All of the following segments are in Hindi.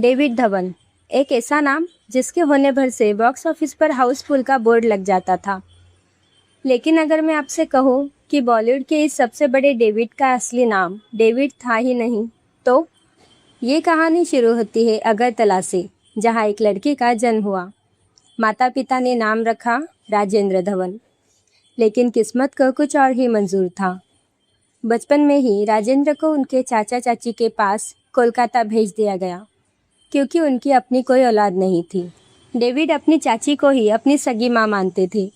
डेविड धवन, एक ऐसा नाम जिसके होने भर से बॉक्स ऑफिस पर हाउसफुल का बोर्ड लग जाता था। लेकिन अगर मैं आपसे कहूँ कि बॉलीवुड के इस सबसे बड़े डेविड का असली नाम डेविड था ही नहीं, तो ये कहानी शुरू होती है अगरतला से, जहाँ एक लड़की का जन्म हुआ। माता पिता ने नाम रखा राजेंद्र धवन, लेकिन किस्मत को कुछ और ही मंजूर था। बचपन में ही राजेंद्र को उनके चाचा चाची के पास कोलकाता भेज दिया गया, क्योंकि उनकी अपनी कोई औलाद नहीं थी। डेविड अपनी चाची को ही अपनी सगी माँ मानते थे,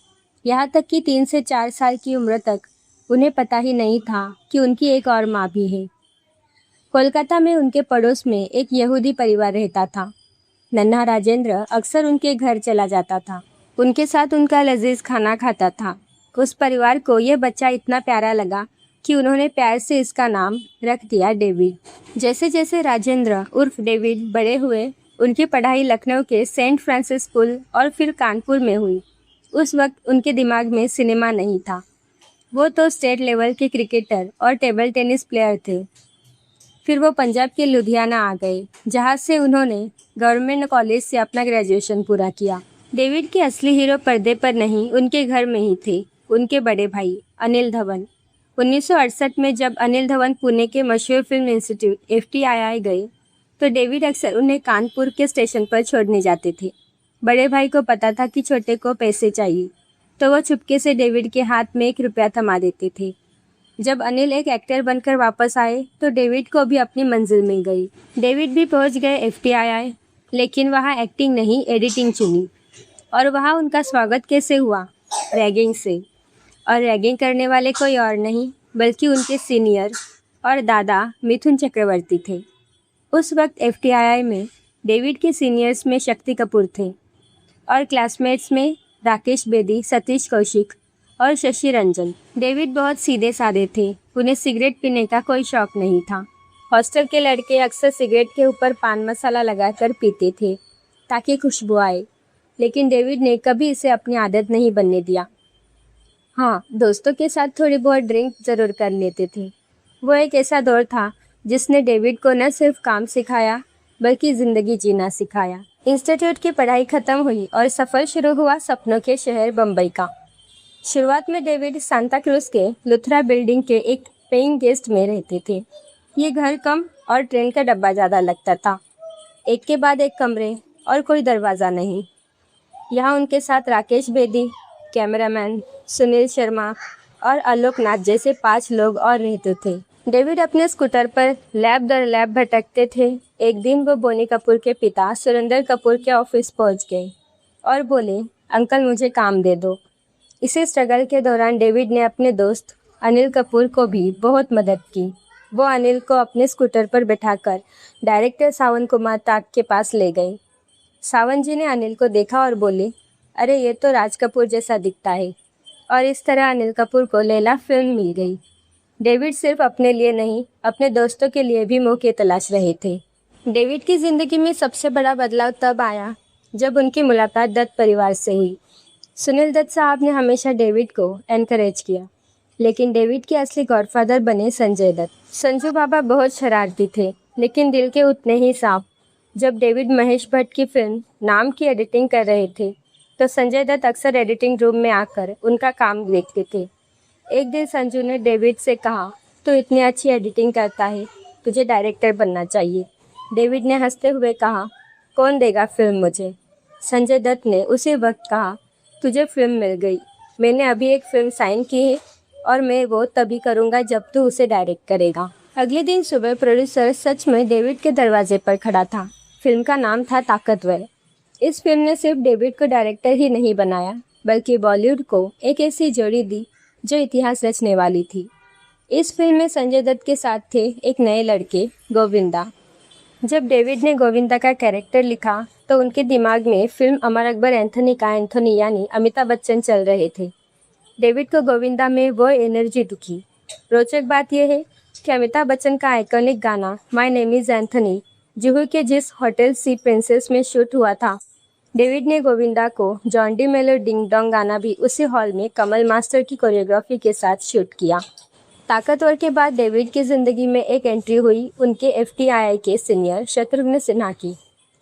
यहाँ तक कि 3 से 4 साल की उम्र तक उन्हें पता ही नहीं था कि उनकी एक और माँ भी है। कोलकाता में उनके पड़ोस में एक यहूदी परिवार रहता था। नन्हा राजेंद्र अक्सर उनके घर चला जाता था, उनके साथ उनका लजीज खाना खाता था। उस परिवार को यह बच्चा इतना प्यारा लगा कि उन्होंने प्यार से इसका नाम रख दिया डेविड। जैसे जैसे राजेंद्र उर्फ डेविड बड़े हुए, उनकी पढ़ाई लखनऊ के सेंट फ्रांसिस स्कूल और फिर कानपुर में हुई। उस वक्त उनके दिमाग में सिनेमा नहीं था, वो तो स्टेट लेवल के क्रिकेटर और टेबल टेनिस प्लेयर थे। फिर वो पंजाब के लुधियाना आ गए, जहाँ से उन्होंने गवर्नमेंट कॉलेज से अपना ग्रेजुएशन पूरा किया। डेविड के असली हीरो पर्दे पर नहीं, उनके घर में ही थे, उनके बड़े भाई अनिल धवन। 1968 में जब अनिल धवन पुणे के मशहूर फिल्म इंस्टीट्यूट FTII गए, तो डेविड अक्सर उन्हें कानपुर के स्टेशन पर छोड़ने जाते थे। बड़े भाई को पता था कि छोटे को पैसे चाहिए, तो वो चुपके से डेविड के हाथ में 1 रुपया थमा देते थे। जब अनिल एक एक्टर बनकर वापस आए, तो डेविड को भी अपनी मंजिल मिल गई। डेविड भी पहुंच गए FTII, लेकिन वहाँ एक्टिंग नहीं, एडिटिंग चुनी। और वहाँ उनका स्वागत कैसे हुआ? रैगिंग से। और रैगिंग करने वाले कोई और नहीं, बल्कि उनके सीनियर और दादा मिथुन चक्रवर्ती थे। उस वक्त FTII में डेविड के सीनियर्स में शक्ति कपूर थे और क्लासमेट्स में राकेश बेदी, सतीश कौशिक और शशि रंजन। डेविड बहुत सीधे साधे थे, उन्हें सिगरेट पीने का कोई शौक नहीं था। हॉस्टल के लड़के अक्सर सिगरेट के ऊपर पान मसाला लगाकर पीते थे ताकि खुशबू आए, लेकिन डेविड ने कभी इसे अपनी आदत नहीं बनने दिया। हाँ, दोस्तों के साथ थोड़ी बहुत ड्रिंक ज़रूर कर लेते थे। वो एक ऐसा दौर था जिसने डेविड को न सिर्फ काम सिखाया, बल्कि ज़िंदगी जीना सिखाया। इंस्टीट्यूट की पढ़ाई ख़त्म हुई और सफ़र शुरू हुआ सपनों के शहर बम्बई का। शुरुआत में डेविड सांता क्रूज के लुथरा बिल्डिंग के एक पेइंग गेस्ट में रहते थे। ये घर कम और ट्रेन का डब्बा ज़्यादा लगता था, एक के बाद एक कमरे और कोई दरवाज़ा नहीं। यहाँ उनके साथ राकेश बेदी, कैमरामैन सुनील शर्मा और आलोक नाथ जैसे 5 लोग और रहते थे। डेविड अपने स्कूटर पर लैब दर लैब भटकते थे। एक दिन वो बोनी कपूर के पिता सुरेंद्र कपूर के ऑफिस पहुंच गए और बोले, अंकल मुझे काम दे दो। इसी स्ट्रगल के दौरान डेविड ने अपने दोस्त अनिल कपूर को भी बहुत मदद की। वो अनिल को अपने स्कूटर पर बैठाकर डायरेक्टर सावन कुमार ताक के पास ले गए। सावन जी ने अनिल को देखा और बोले, अरे ये तो राज कपूर जैसा दिखता है। और इस तरह अनिल कपूर को लैला फिल्म मिल गई। डेविड सिर्फ अपने लिए नहीं, अपने दोस्तों के लिए भी मौके तलाश रहे थे। डेविड की ज़िंदगी में सबसे बड़ा बदलाव तब आया जब उनकी मुलाकात दत्त परिवार से हुई। सुनील दत्त साहब ने हमेशा डेविड को एनकरेज किया, लेकिन डेविड के असली गॉडफादर बने संजय दत्त। संजू बाबा बहुत शरारती थे, लेकिन दिल के उतने ही साफ। जब डेविड महेश भट्ट की फिल्म नाम की एडिटिंग कर रहे थे, तो संजय दत्त अक्सर एडिटिंग रूम में आकर उनका काम देखते थे। एक दिन संजू ने डेविड से कहा, तू इतनी अच्छी एडिटिंग करता है, तुझे डायरेक्टर बनना चाहिए। डेविड ने हंसते हुए कहा, कौन देगा फिल्म मुझे? संजय दत्त ने उसी वक्त कहा, तुझे फिल्म मिल गई। मैंने अभी एक फिल्म साइन की है और मैं वो तभी करूँगा जब तू उसे डायरेक्ट करेगा। अगले दिन सुबह प्रोड्यूसर सच में डेविड के दरवाजे पर खड़ा था। फिल्म का नाम था ताकतवर। इस फिल्म ने सिर्फ डेविड को डायरेक्टर ही नहीं बनाया, बल्कि बॉलीवुड को एक ऐसी जोड़ी दी जो इतिहास रचने वाली थी। इस फिल्म में संजय दत्त के साथ थे एक नए लड़के, गोविंदा। जब डेविड ने गोविंदा का कैरेक्टर लिखा, तो उनके दिमाग में फिल्म अमर अकबर एंथोनी का एंथोनी यानी अमिताभ बच्चन चल रहे थे। डेविड को गोविंदा में वो एनर्जी दिखी। रोचक बात यह है कि अमिताभ बच्चन का आइकॉनिक गाना my name is Anthony Juhu के जिस होटल सी प्रिंसेस में शूट हुआ था, डेविड ने गोविंदा को जॉन डी मेलो डिंग डोंग गाना भी उसी हॉल में कमल मास्टर की कोरियोग्राफी के साथ शूट किया। ताकतवर के बाद डेविड की ज़िंदगी में एक एंट्री हुई उनके FTII के सीनियर शत्रुघ्न सिन्हा की।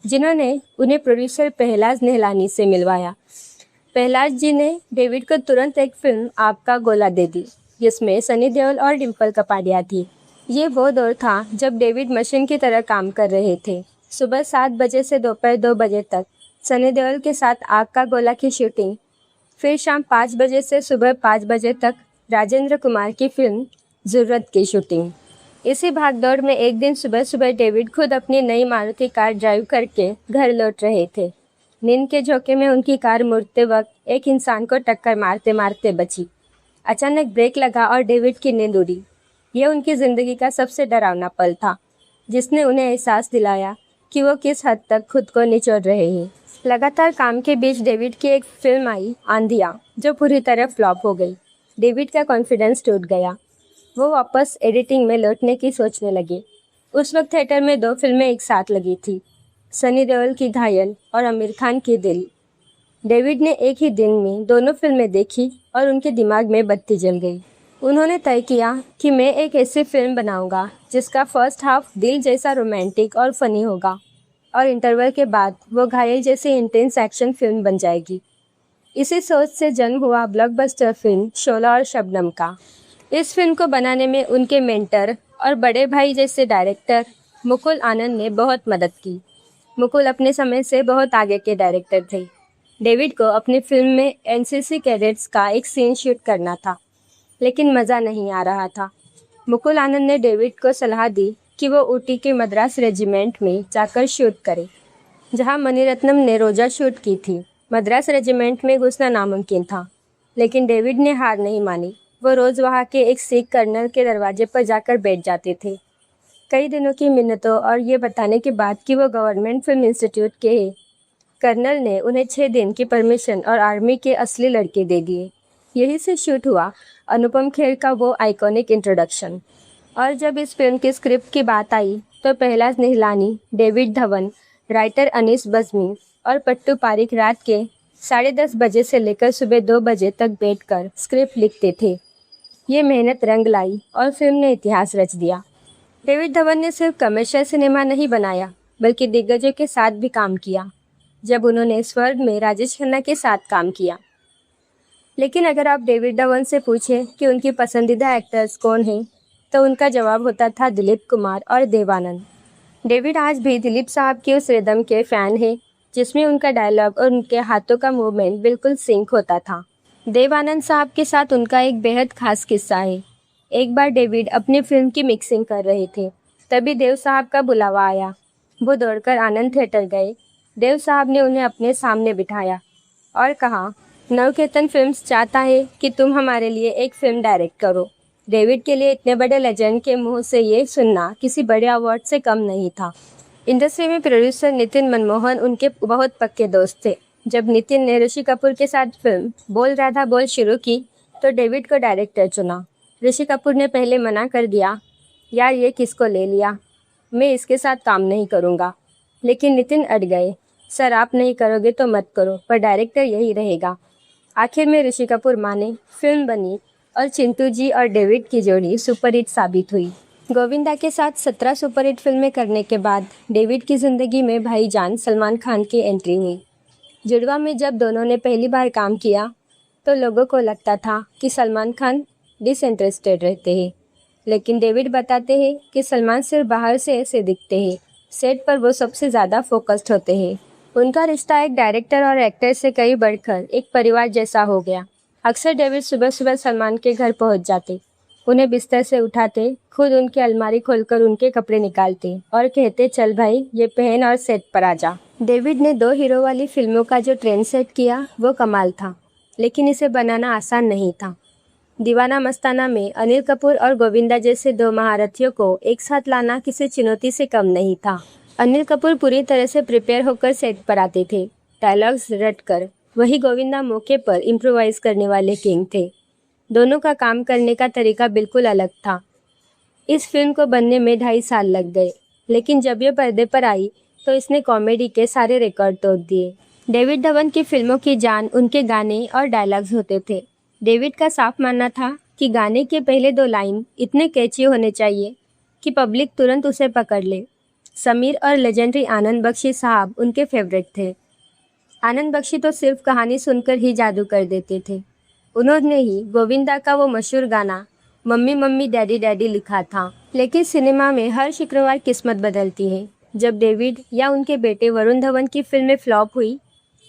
जिन्होंने उन्हें प्रोड्यूसर पहलाज नेहलानी से मिलवाया। पहलाज जी ने डेविड को तुरंत एक फिल्म आपका गोला दे दी, जिसमें सनी देओल और डिम्पल कपाडिया थी। ये वो दौर था जब डेविड मशीन की तरह काम कर रहे थे। सुबह 7 बजे से दोपहर 2 बजे तक सनी देओल के साथ आग का गोला की शूटिंग, फिर शाम 5 बजे से सुबह 5 बजे तक राजेंद्र कुमार की फिल्म ज़रूरत की शूटिंग। इसी भागदौड़ में एक दिन सुबह सुबह डेविड खुद अपनी नई मारुति कार ड्राइव करके घर लौट रहे थे। नींद के झोंके में उनकी कार मुड़ते वक्त एक इंसान को टक्कर मारते मारते बची। अचानक ब्रेक लगा और डेविड की नींद उड़ी। यह उनकी ज़िंदगी का सबसे डरावना पल था, जिसने उन्हें एहसास दिलाया कि वो किस हद तक खुद को निचोड़ रहे हैं। लगातार काम के बीच डेविड की एक फिल्म आई, आंधिया, जो पूरी तरह फ्लॉप हो गई। डेविड का कॉन्फिडेंस टूट गया। वो वापस एडिटिंग में लौटने की सोचने लगे। उस वक्त थिएटर में 2 फिल्में एक साथ लगी थी, सनी देओल की घायल और आमिर खान की दिल। डेविड ने एक ही दिन में दोनों फिल्में देखी और उनके दिमाग में बत्ती जल गई। उन्होंने तय किया कि मैं एक ऐसी फिल्म बनाऊंगा जिसका फर्स्ट हाफ दिल जैसा रोमांटिक और फनी होगा और इंटरवल के बाद वो घायल जैसी इंटेंस एक्शन फिल्म बन जाएगी। इसी सोच से जन्म हुआ ब्लॉकबस्टर फिल्म शोला और शबनम का। इस फिल्म को बनाने में उनके मेंटर और बड़े भाई जैसे डायरेक्टर मुकुल आनंद ने बहुत मदद की। मुकुल अपने समय से बहुत आगे के डायरेक्टर थे। डेविड को अपनी फिल्म में एनसीसी कैडेट्स का एक सीन शूट करना था, लेकिन मज़ा नहीं आ रहा था। मुकुल आनंद ने डेविड को सलाह दी कि वो ऊटी के मद्रास रेजिमेंट में जाकर शूट करे, जहां मणिरत्नम ने रोजा शूट की थी। मद्रास रेजिमेंट में घुसना नामुमकिन था, लेकिन डेविड ने हार नहीं मानी। वो रोज़ वहाँ के एक सिख कर्नल के दरवाजे पर जाकर बैठ जाते थे, कई दिनों की मिन्नतों और ये बताने के बाद कि वो गवर्नमेंट फिल्म इंस्टीट्यूट के हैं। कर्नल ने उन्हें 6 दिन की परमिशन और आर्मी के असली लड़के दे दिए। यही से शूट हुआ अनुपम खेर का वो आइकॉनिक इंट्रोडक्शन। और जब इस फिल्म की स्क्रिप्ट की बात आई तो पहलाज निहलानी, डेविड धवन, राइटर अनीस बज़्मी और पट्टू पारिक रात के 10:30 बजे से लेकर सुबह 2 बजे तक बैठकर स्क्रिप्ट लिखते थे। ये मेहनत रंग लाई और फिल्म ने इतिहास रच दिया। डेविड धवन ने सिर्फ कमर्शियल सिनेमा नहीं बनाया, बल्कि दिग्गजों के साथ भी काम किया। जब उन्होंने स्वर्ग में राजेश खन्ना के साथ काम किया। लेकिन अगर आप डेविड धवन से पूछें कि उनकी पसंदीदा एक्टर्स कौन हैं, तो उनका जवाब होता था दिलीप कुमार और देव आनंद। डेविड आज भी दिलीप साहब के उस रिदम के फ़ैन हैं, जिसमें उनका डायलॉग और उनके हाथों का मूवमेंट बिल्कुल सिंक होता था। देव आनंद साहब के साथ उनका एक बेहद खास किस्सा है। एक बार डेविड अपनी फिल्म की मिक्सिंग कर रहे थे, तभी देव साहब का बुलावा आया। वो दौड़कर आनंद थिएटर गए। देव साहब ने उन्हें अपने सामने बिठाया और कहा, नवकेतन फिल्म्स चाहता है कि तुम हमारे लिए एक फिल्म डायरेक्ट करो। डेविड के लिए इतने बड़े लेजेंड के मुंह से ये सुनना किसी बड़े अवार्ड से कम नहीं था। इंडस्ट्री में प्रोड्यूसर नितिन मनमोहन उनके बहुत पक्के दोस्त थे। जब नितिन ने ऋषि कपूर के साथ फिल्म बोल राधा बोल शुरू की तो डेविड को डायरेक्टर चुना। ऋषि कपूर ने पहले मना कर दिया, यार ये किसको ले लिया, मैं इसके साथ काम नहीं करूँगा। लेकिन नितिन अड़ गए, सर आप नहीं करोगे तो मत करो, पर डायरेक्टर यही रहेगा। आखिर में ऋषि कपूर माने, फिल्म बनी और चिंटू जी और डेविड की जोड़ी सुपरहिट साबित हुई। गोविंदा के साथ 17 सुपरहिट फिल्में करने के बाद डेविड की ज़िंदगी में भाईजान सलमान खान की एंट्री हुई। जुड़वा में जब दोनों ने पहली बार काम किया तो लोगों को लगता था कि सलमान खान डिसइंटरेस्टेड रहते हैं, लेकिन डेविड बताते हैं कि सलमान सिर्फ बाहर से ऐसे दिखते हैं, सेट पर वो सबसे ज़्यादा फोकस्ड होते हैं। उनका रिश्ता एक डायरेक्टर और एक्टर से कई बढ़कर एक परिवार जैसा हो गया। अक्सर डेविड सुबह सुबह सलमान के घर पहुंच जाते, उन्हें बिस्तर से उठाते, खुद उनकी अलमारी खोलकर उनके कपड़े निकालते और कहते, चल भाई ये पहन और सेट पर आ जा। डेविड ने 2 हीरो वाली फिल्मों का जो ट्रेंड सेट किया वो कमाल था, लेकिन इसे बनाना आसान नहीं था। दीवाना मस्ताना में अनिल कपूर और गोविंदा जैसे 2 महारथियों को एक साथ लाना किसी चुनौती से कम नहीं था। अनिल कपूर पूरी तरह से प्रिपेयर होकर सेट पर आते थे, डायलॉग्स रटकर। वही गोविंदा मौके पर इम्प्रोवाइज करने वाले किंग थे। दोनों का काम करने का तरीका बिल्कुल अलग था। इस फिल्म को बनने में 2.5 साल लग गए, लेकिन जब ये पर्दे पर आई तो इसने कॉमेडी के सारे रिकॉर्ड तोड़ दिए। डेविड धवन की फिल्मों की जान उनके गाने और डायलॉग्स होते थे। डेविड का साफ मानना था कि गाने के पहले 2 लाइन इतने कैची होने चाहिए कि पब्लिक तुरंत उसे पकड़ ले। समीर और लेजेंडरी आनंद बख्शी साहब उनके फेवरेट थे। आनंद बख्शी तो सिर्फ कहानी सुनकर ही जादू कर देते थे। उन्होंने ही गोविंदा का वो मशहूर गाना मम्मी मम्मी डैडी डैडी लिखा था। लेकिन सिनेमा में हर शुक्रवार किस्मत बदलती है। जब डेविड या उनके बेटे वरुण धवन की फिल्में फ्लॉप हुई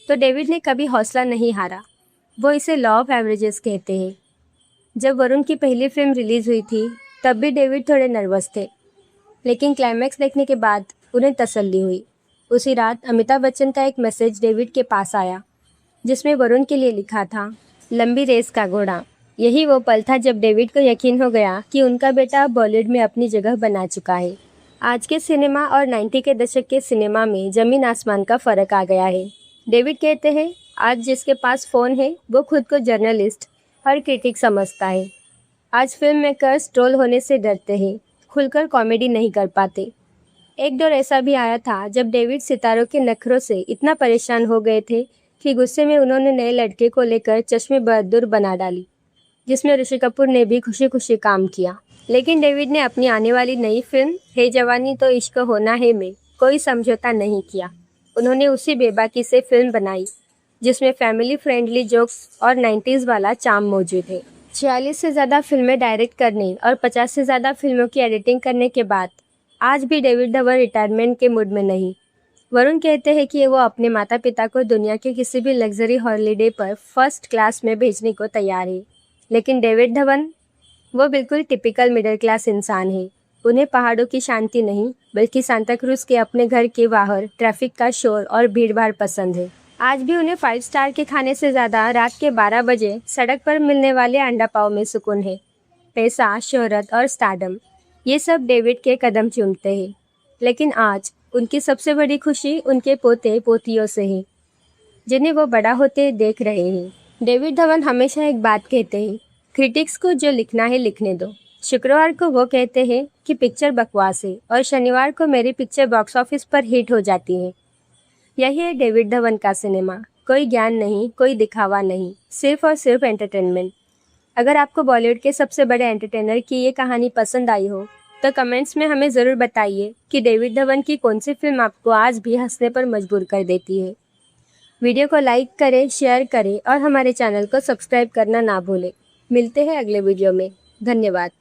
तो डेविड ने कभी हौसला नहीं हारा। वो इसे लॉ ऑफ एवरेजेस कहते हैं। जब वरुण की पहली फिल्म रिलीज हुई थी तब भी डेविड थोड़े नर्वस थे, लेकिन क्लाइमैक्स देखने के बाद उन्हें तसल्ली हुई। उसी रात अमिताभ बच्चन का एक मैसेज डेविड के पास आया जिसमें वरुण के लिए लिखा था, लंबी रेस का घोड़ा। यही वो पल था जब डेविड को यकीन हो गया कि उनका बेटा बॉलीवुड में अपनी जगह बना चुका है। आज के सिनेमा और 90 के दशक के सिनेमा में जमीन आसमान का फ़र्क आ गया है। डेविड कहते हैं, आज जिसके पास फ़ोन है वो खुद को जर्नलिस्ट और क्रिटिक समझता है। आज फिल्म मेकर्स ट्रोल होने से डरते हैं, खुलकर कॉमेडी नहीं कर पाते। एक दौर ऐसा भी आया था जब डेविड सितारों के नखरों से इतना परेशान हो गए थे कि गुस्से में उन्होंने नए लड़के को लेकर चश्मे बहादुर बना डाली, जिसमें ऋषि कपूर ने भी खुशी खुशी काम किया। लेकिन डेविड ने अपनी आने वाली नई फिल्म हे जवानी तो इश्क होना है में कोई समझौता नहीं किया। उन्होंने उसी बेबाकी से फिल्म बनाई जिसमें फैमिली फ्रेंडली जोक्स और 90s वाला चार्म मौजूद है। 46 से ज़्यादा फिल्में डायरेक्ट करने और 50 से ज़्यादा फिल्मों की एडिटिंग करने के बाद आज भी डेविड धवन रिटायरमेंट के मूड में नहीं। वरुण कहते हैं कि वो अपने माता पिता को दुनिया के किसी भी लग्जरी हॉलीडे पर फर्स्ट क्लास में भेजने को तैयार है। लेकिन डेविड धवन वो बिल्कुल टिपिकल मिडिल क्लास इंसान है। उन्हें पहाड़ों की शांति नहीं बल्कि सांता क्रूज के अपने घर के बाहर ट्रैफिक का शोर और भीड़-भाड़ पसंद है। आज भी उन्हें 5 स्टार के खाने से ज़्यादा रात के 12 बजे सड़क पर मिलने वाले अंडा पाव में सुकून है। पैसा, शोहरत और स्टारडम ये सब डेविड के कदम चूमते हैं। लेकिन आज उनकी सबसे बड़ी खुशी उनके पोते पोतियों से है जिन्हें वो बड़ा होते देख रहे हैं। डेविड धवन हमेशा एक बात कहते हैं, क्रिटिक्स को जो लिखना है लिखने दो। शुक्रवार को वो कहते हैं कि पिक्चर बकवास है और शनिवार को मेरी पिक्चर बॉक्स ऑफिस पर हिट हो जाती है। यही है डेविड धवन का सिनेमा। कोई ज्ञान नहीं, कोई दिखावा नहीं, सिर्फ और सिर्फ एंटरटेनमेंट। अगर आपको बॉलीवुड के सबसे बड़े एंटरटेनर की ये कहानी पसंद आई हो तो कमेंट्स में हमें ज़रूर बताइए कि डेविड धवन की कौन सी फिल्म आपको आज भी हंसने पर मजबूर कर देती है। वीडियो को लाइक करें, शेयर करें और हमारे चैनल को सब्सक्राइब करना ना भूलें। मिलते हैं अगले वीडियो में। धन्यवाद।